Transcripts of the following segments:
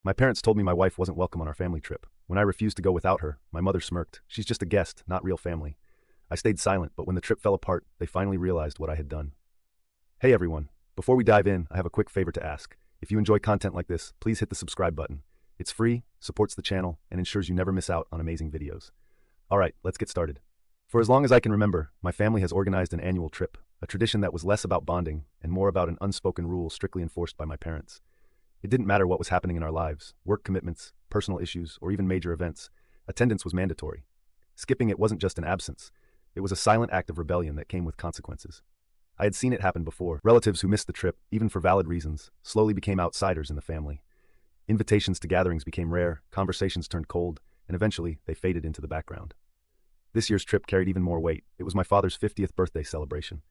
My parents told me my wife wasn't welcome on our family trip. When I refused to go without her, my mother smirked. She's just a guest, not real family. I stayed silent, but when the trip fell apart, they finally realized what I had done. Hey everyone, before we dive in, I have a quick favor to ask. If you enjoy content like this, please hit the subscribe button. It's free, supports the channel, and ensures you never miss out on amazing videos. Alright, let's get started. For as long as I can remember, my family has organized an annual trip, a tradition that was less about bonding and more about an unspoken rule strictly enforced by my parents. It didn't matter what was happening in our lives, work commitments, personal issues, or even major events. Attendance was mandatory. Skipping it wasn't just an absence. It was a silent act of rebellion that came with consequences. I had seen it happen before. Relatives who missed the trip, even for valid reasons, slowly became outsiders in the family. Invitations to gatherings became rare, conversations turned cold, and eventually they faded into the background. This year's trip carried even more weight. It was my father's 50th birthday celebration.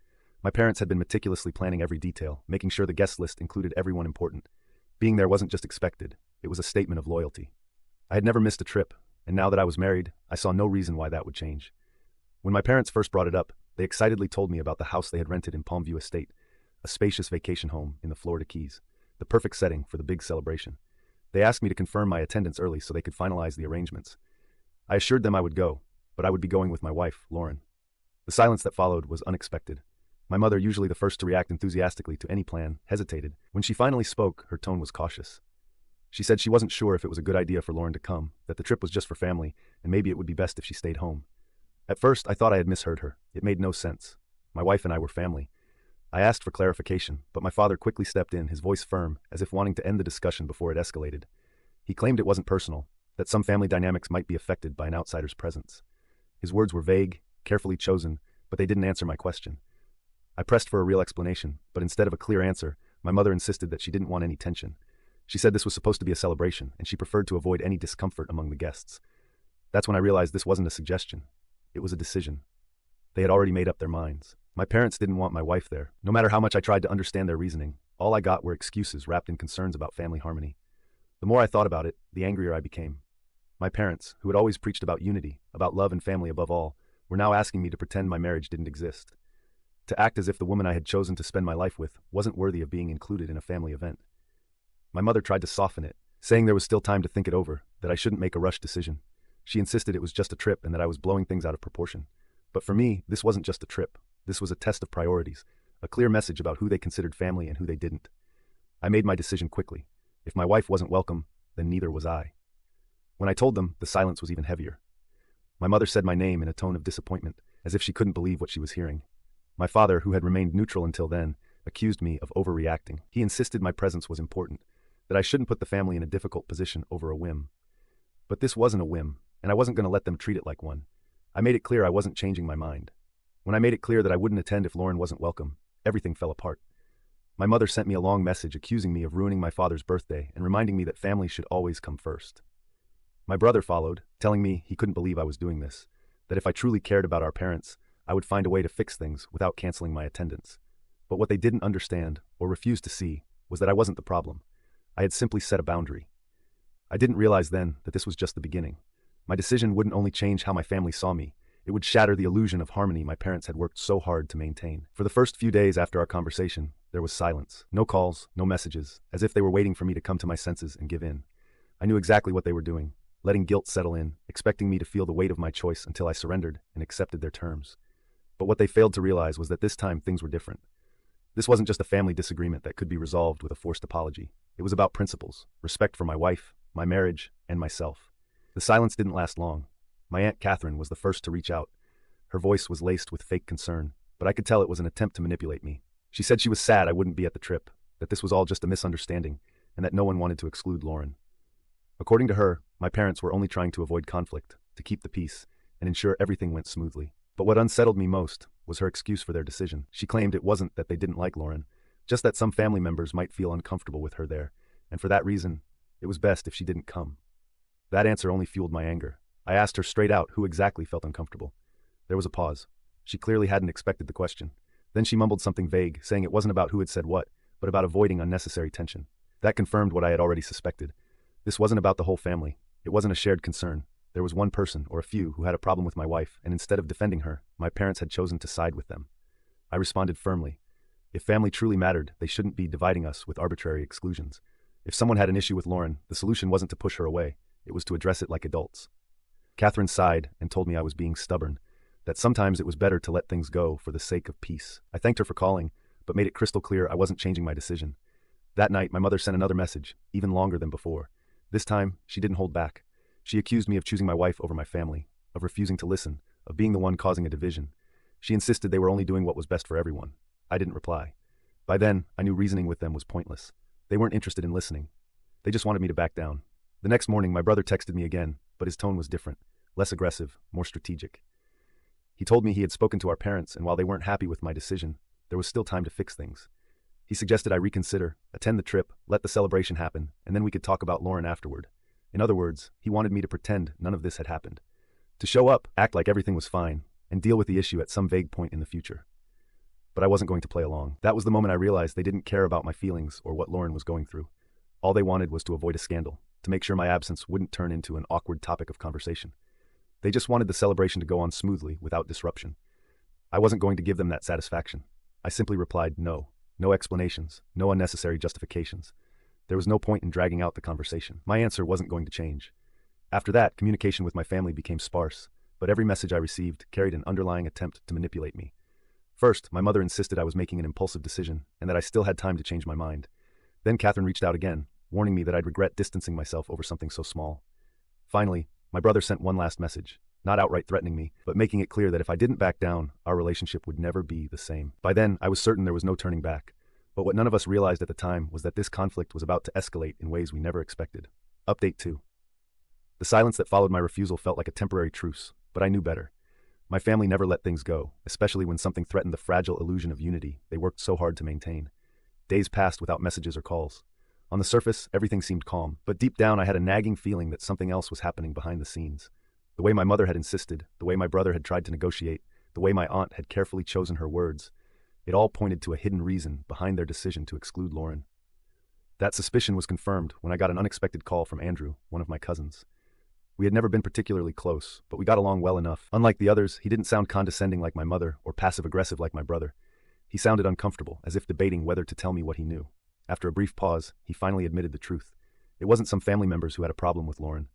My parents had been meticulously planning every detail, making sure the guest list included everyone important. Being there wasn't just expected, it was a statement of loyalty. I had never missed a trip, and now that I was married, I saw no reason why that would change. When my parents first brought it up, they excitedly told me about the house they had rented in Palmview Estate, a spacious vacation home in the Florida Keys, the perfect setting for the big celebration. They asked me to confirm my attendance early so they could finalize the arrangements. I assured them I would go, but I would be going with my wife, Lauren. The silence that followed was unexpected. My mother, usually the first to react enthusiastically to any plan, hesitated. When she finally spoke, her tone was cautious. She said she wasn't sure if it was a good idea for Lauren to come, that the trip was just for family, and maybe it would be best if she stayed home. At first, I thought I had misheard her. It made no sense. My wife and I were family. I asked for clarification, but my father quickly stepped in, his voice firm, as if wanting to end the discussion before it escalated. He claimed it wasn't personal, that some family dynamics might be affected by an outsider's presence. His words were vague, carefully chosen, but they didn't answer my question. I pressed for a real explanation, but instead of a clear answer, my mother insisted that she didn't want any tension. She said this was supposed to be a celebration, and she preferred to avoid any discomfort among the guests. That's when I realized this wasn't a suggestion. It was a decision. They had already made up their minds. My parents didn't want my wife there. No matter how much I tried to understand their reasoning, all I got were excuses wrapped in concerns about family harmony. The more I thought about it, the angrier I became. My parents, who had always preached about unity, about love and family above all, were now asking me to pretend my marriage didn't exist. To act as if the woman I had chosen to spend my life with wasn't worthy of being included in a family event. My mother tried to soften it, saying there was still time to think it over, that I shouldn't make a rushed decision. She insisted it was just a trip and that I was blowing things out of proportion. But for me, this wasn't just a trip. This was a test of priorities, a clear message about who they considered family and who they didn't. I made my decision quickly. If my wife wasn't welcome, then neither was I. When I told them, the silence was even heavier. My mother said my name in a tone of disappointment, as if she couldn't believe what she was hearing. My father, who had remained neutral until then, accused me of overreacting. He insisted my presence was important, that I shouldn't put the family in a difficult position over a whim. But this wasn't a whim, and I wasn't going to let them treat it like one. I made it clear I wasn't changing my mind. When I made it clear that I wouldn't attend if Lauren wasn't welcome, everything fell apart. My mother sent me a long message accusing me of ruining my father's birthday and reminding me that family should always come first. My brother followed, telling me he couldn't believe I was doing this, that if I truly cared about our parents, I would find a way to fix things without canceling my attendance. But what they didn't understand, or refused to see, was that I wasn't the problem. I had simply set a boundary. I didn't realize then that this was just the beginning. My decision wouldn't only change how my family saw me, it would shatter the illusion of harmony my parents had worked so hard to maintain. For the first few days after our conversation, there was silence. No calls, no messages, as if they were waiting for me to come to my senses and give in. I knew exactly what they were doing, letting guilt settle in, expecting me to feel the weight of my choice until I surrendered and accepted their terms. But what they failed to realize was that this time things were different. This wasn't just a family disagreement that could be resolved with a forced apology. It was about principles, respect for my wife, my marriage, and myself. The silence didn't last long. My Aunt Catherine was the first to reach out. Her voice was laced with fake concern, but I could tell it was an attempt to manipulate me. She said she was sad I wouldn't be at the trip, that this was all just a misunderstanding, and that no one wanted to exclude Lauren. According to her, my parents were only trying to avoid conflict, to keep the peace, and ensure everything went smoothly. But what unsettled me most was her excuse for their decision. She claimed it wasn't that they didn't like Lauren, just that some family members might feel uncomfortable with her there, and for that reason, it was best if she didn't come. That answer only fueled my anger. I asked her straight out who exactly felt uncomfortable. There was a pause. She clearly hadn't expected the question. Then she mumbled something vague, saying it wasn't about who had said what, but about avoiding unnecessary tension. That confirmed what I had already suspected. This wasn't about the whole family. It wasn't a shared concern. There was one person, or a few, who had a problem with my wife, and instead of defending her, my parents had chosen to side with them. I responded firmly. If family truly mattered, they shouldn't be dividing us with arbitrary exclusions. If someone had an issue with Lauren, the solution wasn't to push her away, it was to address it like adults. Catherine sighed and told me I was being stubborn, that sometimes it was better to let things go for the sake of peace. I thanked her for calling, but made it crystal clear I wasn't changing my decision. That night, my mother sent another message, even longer than before. This time, she didn't hold back. She accused me of choosing my wife over my family, of refusing to listen, of being the one causing a division. She insisted they were only doing what was best for everyone. I didn't reply. By then, I knew reasoning with them was pointless. They weren't interested in listening. They just wanted me to back down. The next morning, my brother texted me again, but his tone was different, less aggressive, more strategic. He told me he had spoken to our parents, and while they weren't happy with my decision, there was still time to fix things. He suggested I reconsider, attend the trip, let the celebration happen, and then we could talk about Lauren afterward. In other words, he wanted me to pretend none of this had happened. To show up, act like everything was fine, and deal with the issue at some vague point in the future. But I wasn't going to play along. That was the moment I realized they didn't care about my feelings or what Lauren was going through. All they wanted was to avoid a scandal, to make sure my absence wouldn't turn into an awkward topic of conversation. They just wanted the celebration to go on smoothly, without disruption. I wasn't going to give them that satisfaction. I simply replied no. No explanations, no unnecessary justifications. There was no point in dragging out the conversation. My answer wasn't going to change. After that, communication with my family became sparse, but every message I received carried an underlying attempt to manipulate me. First, my mother insisted I was making an impulsive decision and that I still had time to change my mind. Then Catherine reached out again, warning me that I'd regret distancing myself over something so small. Finally, my brother sent one last message, not outright threatening me, but making it clear that if I didn't back down, our relationship would never be the same. By then, I was certain there was no turning back. But what none of us realized at the time was that this conflict was about to escalate in ways we never expected. Update 2. The silence that followed my refusal felt like a temporary truce, but I knew better. My family never let things go, especially when something threatened the fragile illusion of unity they worked so hard to maintain. Days passed without messages or calls. On the surface, everything seemed calm, but deep down I had a nagging feeling that something else was happening behind the scenes. The way my mother had insisted, the way my brother had tried to negotiate, the way my aunt had carefully chosen her words, it all pointed to a hidden reason behind their decision to exclude Lauren. That suspicion was confirmed when I got an unexpected call from Andrew, one of my cousins. We had never been particularly close, but we got along well enough. Unlike the others, he didn't sound condescending like my mother or passive-aggressive like my brother. He sounded uncomfortable, as if debating whether to tell me what he knew. After a brief pause, he finally admitted the truth. It wasn't some family members who had a problem with Lauren.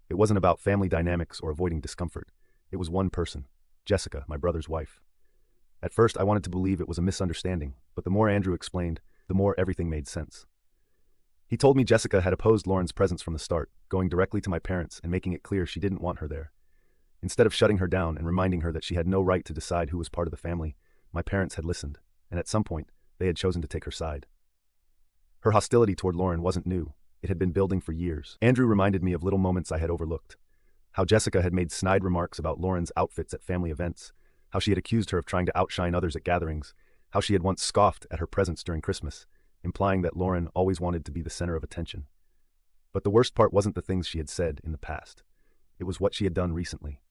It wasn't about family dynamics or avoiding discomfort. It was one person, Jessica, my brother's wife. At first, I wanted to believe it was a misunderstanding, but the more Andrew explained, the more everything made sense. He told me Jessica had opposed Lauren's presence from the start, going directly to my parents and making it clear she didn't want her there. Instead of shutting her down and reminding her that she had no right to decide who was part of the family, my parents had listened, and at some point, they had chosen to take her side. Her hostility toward Lauren wasn't new. It had been building for years. Andrew reminded me of little moments I had overlooked. How Jessica had made snide remarks about Lauren's outfits at family events, how she had accused her of trying to outshine others at gatherings, how she had once scoffed at her presence during Christmas, implying that Lauren always wanted to be the center of attention. But the worst part wasn't the things she had said in the past. It was what she had done recently.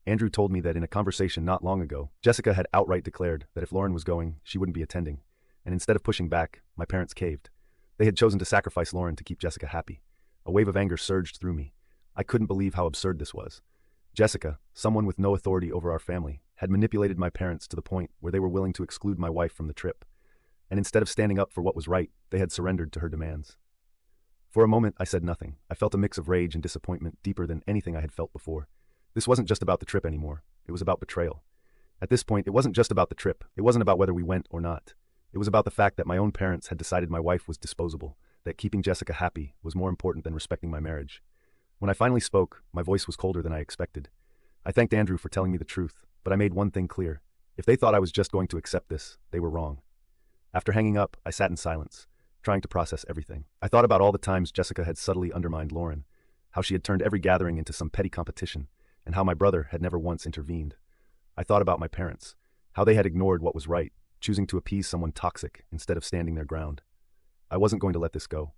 Andrew told me that in a conversation not long ago, Jessica had outright declared that if Lauren was going, she wouldn't be attending, and instead of pushing back, my parents caved. They had chosen to sacrifice Lauren to keep Jessica happy. A wave of anger surged through me. I couldn't believe how absurd this was. Jessica, someone with no authority over our family, had manipulated my parents to the point where they were willing to exclude my wife from the trip. And instead of standing up for what was right, they had surrendered to her demands. For a moment, I said nothing. I felt a mix of rage and disappointment deeper than anything I had felt before. This wasn't just about the trip anymore. It was about betrayal. At this point, it wasn't just about the trip. It wasn't about whether we went or not. It was about the fact that my own parents had decided my wife was disposable, that keeping Jessica happy was more important than respecting my marriage. When I finally spoke, my voice was colder than I expected. I thanked Andrew for telling me the truth, but I made one thing clear. If they thought I was just going to accept this, they were wrong. After hanging up, I sat in silence, trying to process everything. I thought about all the times Jessica had subtly undermined Lauren, how she had turned every gathering into some petty competition, and how my brother had never once intervened. I thought about my parents, how they had ignored what was right, choosing to appease someone toxic instead of standing their ground. I wasn't going to let this go.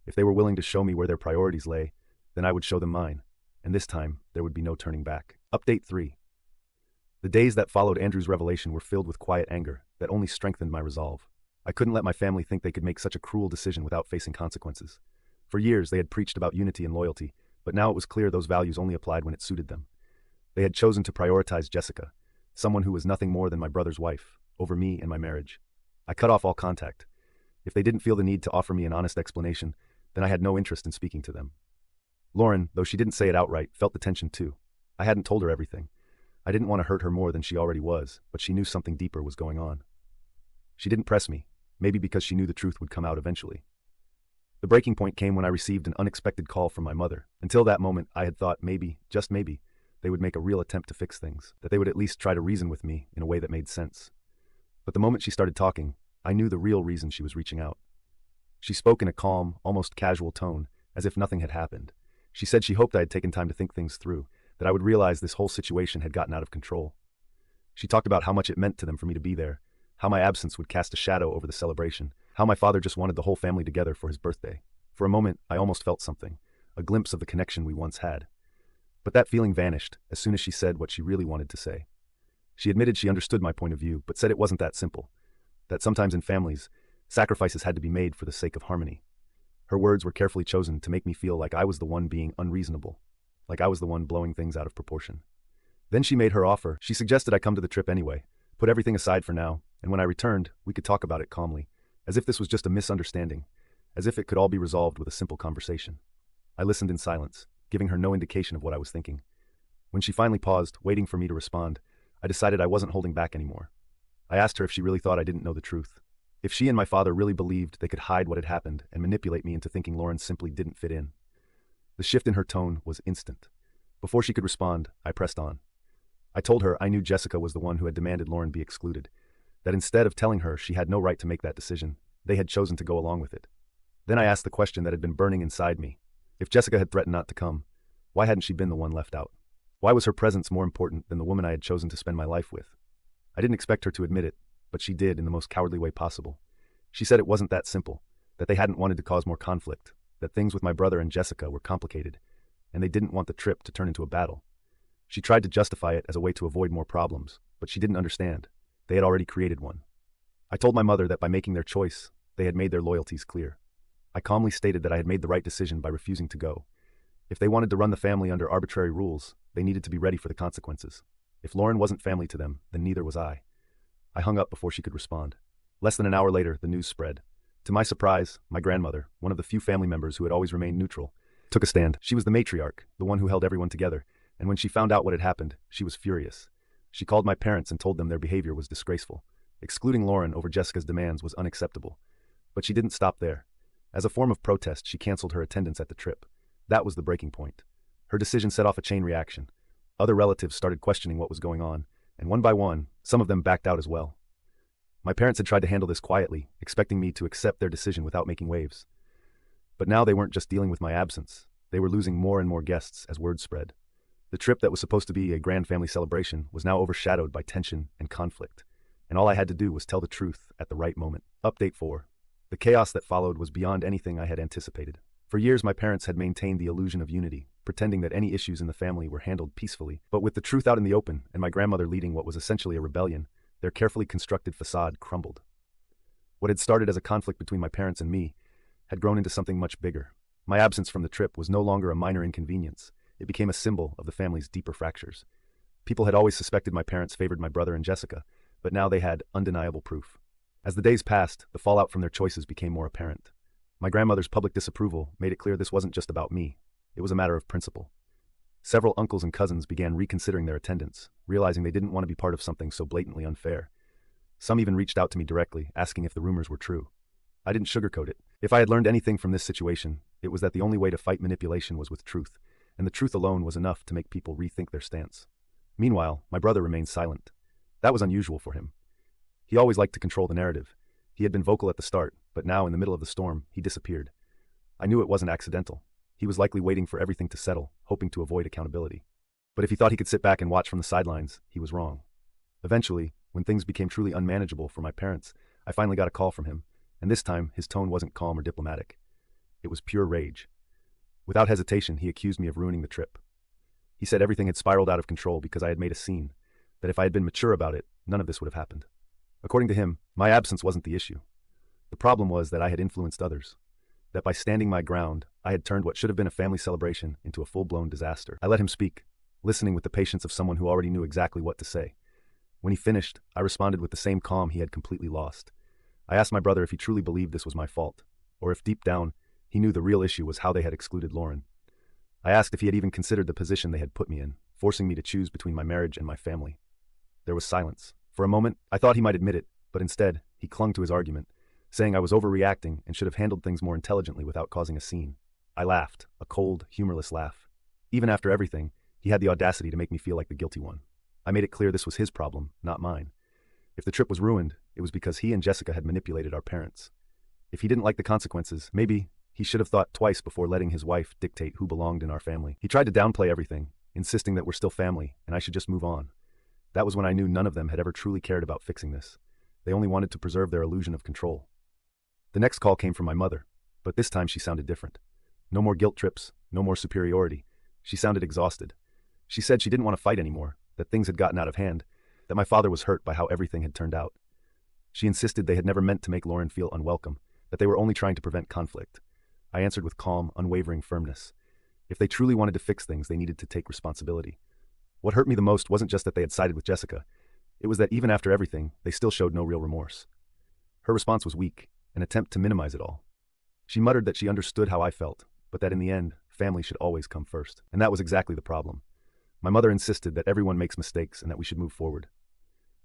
If they were willing to show me where their priorities lay, then I would show them mine, and this time there would be no turning back. Update 3. The days that followed Andrew's revelation were filled with quiet anger that only strengthened my resolve. I couldn't let my family think they could make such a cruel decision without facing consequences. For years they had preached about unity and loyalty, but now it was clear those values only applied when it suited them. They had chosen to prioritize Jessica, someone who was nothing more than my brother's wife, over me and my marriage. I cut off all contact. If they didn't feel the need to offer me an honest explanation, then I had no interest in speaking to them. Lauren, though she didn't say it outright, felt the tension too. I hadn't told her everything. I didn't want to hurt her more than she already was, but she knew something deeper was going on. She didn't press me, maybe because she knew the truth would come out eventually. The breaking point came when I received an unexpected call from my mother. Until that moment, I had thought maybe, just maybe, they would make a real attempt to fix things, that they would at least try to reason with me in a way that made sense. But the moment she started talking, I knew the real reason she was reaching out. She spoke in a calm, almost casual tone, as if nothing had happened. She said she hoped I had taken time to think things through, that I would realize this whole situation had gotten out of control. She talked about how much it meant to them for me to be there, how my absence would cast a shadow over the celebration, how my father just wanted the whole family together for his birthday. For a moment, I almost felt something, a glimpse of the connection we once had. But that feeling vanished as soon as she said what she really wanted to say. She admitted she understood my point of view, but said it wasn't that simple, that sometimes in families, sacrifices had to be made for the sake of harmony. Her words were carefully chosen to make me feel like I was the one being unreasonable, like I was the one blowing things out of proportion. Then she made her offer. She suggested I come to the trip anyway, put everything aside for now, and when I returned, we could talk about it calmly, as if this was just a misunderstanding, as if it could all be resolved with a simple conversation. I listened in silence, giving her no indication of what I was thinking. When she finally paused, waiting for me to respond, I decided I wasn't holding back anymore. I asked her if she really thought I didn't know the truth. If she and my father really believed they could hide what had happened and manipulate me into thinking Lauren simply didn't fit in. The shift in her tone was instant. Before she could respond, I pressed on. I told her I knew Jessica was the one who had demanded Lauren be excluded, that instead of telling her she had no right to make that decision, they had chosen to go along with it. Then I asked the question that had been burning inside me. If Jessica had threatened not to come, why hadn't she been the one left out? Why was her presence more important than the woman I had chosen to spend my life with? I didn't expect her to admit it, but she did in the most cowardly way possible. She said it wasn't that simple, that they hadn't wanted to cause more conflict, that things with my brother and Jessica were complicated, and they didn't want the trip to turn into a battle. She tried to justify it as a way to avoid more problems, but she didn't understand. They had already created one. I told my mother that by making their choice, they had made their loyalties clear. I calmly stated that I had made the right decision by refusing to go. If they wanted to run the family under arbitrary rules, they needed to be ready for the consequences. If Lauren wasn't family to them, then neither was I. I hung up before she could respond. Less than an hour later, the news spread. To my surprise, my grandmother, one of the few family members who had always remained neutral, took a stand. She was the matriarch, the one who held everyone together, and when she found out what had happened, she was furious. She called my parents and told them their behavior was disgraceful. Excluding Lauren over Jessica's demands was unacceptable. But she didn't stop there. As a form of protest, she canceled her attendance at the trip. That was the breaking point. Her decision set off a chain reaction. Other relatives started questioning what was going on, and one by one, some of them backed out as well. My parents had tried to handle this quietly, expecting me to accept their decision without making waves. But now they weren't just dealing with my absence. They were losing more and more guests as word spread. The trip that was supposed to be a grand family celebration was now overshadowed by tension and conflict, and all I had to do was tell the truth at the right moment. Update 4. The chaos that followed was beyond anything I had anticipated. For years, my parents had maintained the illusion of unity, pretending that any issues in the family were handled peacefully. But with the truth out in the open, and my grandmother leading what was essentially a rebellion, their carefully constructed facade crumbled. What had started as a conflict between my parents and me had grown into something much bigger. My absence from the trip was no longer a minor inconvenience. It became a symbol of the family's deeper fractures. People had always suspected my parents favored my brother and Jessica, but now they had undeniable proof. As the days passed, the fallout from their choices became more apparent. My grandmother's public disapproval made it clear this wasn't just about me. It was a matter of principle. Several uncles and cousins began reconsidering their attendance, realizing they didn't want to be part of something so blatantly unfair. Some even reached out to me directly, asking if the rumors were true. I didn't sugarcoat it. If I had learned anything from this situation, it was that the only way to fight manipulation was with truth, and the truth alone was enough to make people rethink their stance. Meanwhile, my brother remained silent. That was unusual for him. He always liked to control the narrative. He had been vocal at the start, but now in the middle of the storm, he disappeared. I knew it wasn't accidental. He was likely waiting for everything to settle, hoping to avoid accountability. But if he thought he could sit back and watch from the sidelines, he was wrong. Eventually, when things became truly unmanageable for my parents, I finally got a call from him, and this time his tone wasn't calm or diplomatic. It was pure rage. Without hesitation, he accused me of ruining the trip. He said everything had spiraled out of control because I had made a scene, that if I had been mature about it, none of this would have happened. According to him, my absence wasn't the issue. The problem was that I had influenced others, that by standing my ground, I had turned what should have been a family celebration into a full-blown disaster. I let him speak, listening with the patience of someone who already knew exactly what to say. When he finished, I responded with the same calm he had completely lost. I asked my brother if he truly believed this was my fault, or if deep down, He knew the real issue was how they had excluded Lauren. I asked if he had even considered the position they had put me in, forcing me to choose between my marriage and my family. There was silence. For a moment, I thought he might admit it, but instead, he clung to his argument, saying I was overreacting and should have handled things more intelligently without causing a scene. I laughed, a cold, humorless laugh. Even after everything, he had the audacity to make me feel like the guilty one. I made it clear this was his problem, not mine. If the trip was ruined, it was because he and Jessica had manipulated our parents. If he didn't like the consequences, maybe he should have thought twice before letting his wife dictate who belonged in our family. He tried to downplay everything, insisting that we're still family and I should just move on. That was when I knew none of them had ever truly cared about fixing this. They only wanted to preserve their illusion of control. The next call came from my mother, but this time she sounded different. No more guilt trips, no more superiority. She sounded exhausted. She said she didn't want to fight anymore, that things had gotten out of hand, that my father was hurt by how everything had turned out. She insisted they had never meant to make Lauren feel unwelcome, that they were only trying to prevent conflict. I answered with calm, unwavering firmness. If they truly wanted to fix things, they needed to take responsibility. What hurt me the most wasn't just that they had sided with Jessica. It was that even after everything, they still showed no real remorse. Her response was weak, an attempt to minimize it all. She muttered that she understood how I felt, but that in the end, family should always come first. And that was exactly the problem. My mother insisted that everyone makes mistakes and that we should move forward.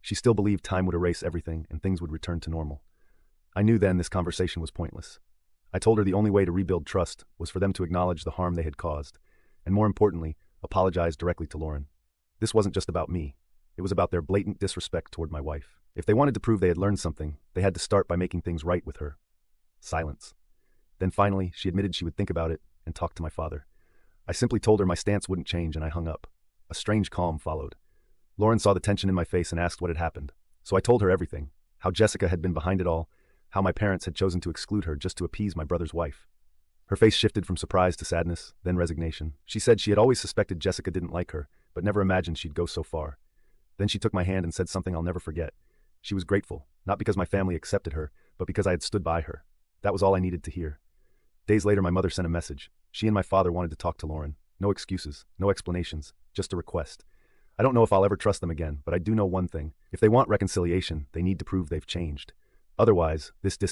She still believed time would erase everything and things would return to normal. I knew then this conversation was pointless. I told her the only way to rebuild trust was for them to acknowledge the harm they had caused, and more importantly, apologize directly to Lauren. This wasn't just about me. It was about their blatant disrespect toward my wife. If they wanted to prove they had learned something, they had to start by making things right with her. Silence. Then finally, she admitted she would think about it and talk to my father. I simply told her my stance wouldn't change and I hung up. A strange calm followed. Lauren saw the tension in my face and asked what had happened. So I told her everything, how Jessica had been behind it all, how my parents had chosen to exclude her just to appease my brother's wife. Her face shifted from surprise to sadness, then resignation. She said she had always suspected Jessica didn't like her, but never imagined she'd go so far. Then she took my hand and said something I'll never forget. She was grateful, not because my family accepted her, but because I had stood by her. That was all I needed to hear. Days later, my mother sent a message. She and my father wanted to talk to Lauren. No excuses, no explanations, just a request. I don't know if I'll ever trust them again, but I do know one thing. If they want reconciliation, they need to prove they've changed. Otherwise, this distance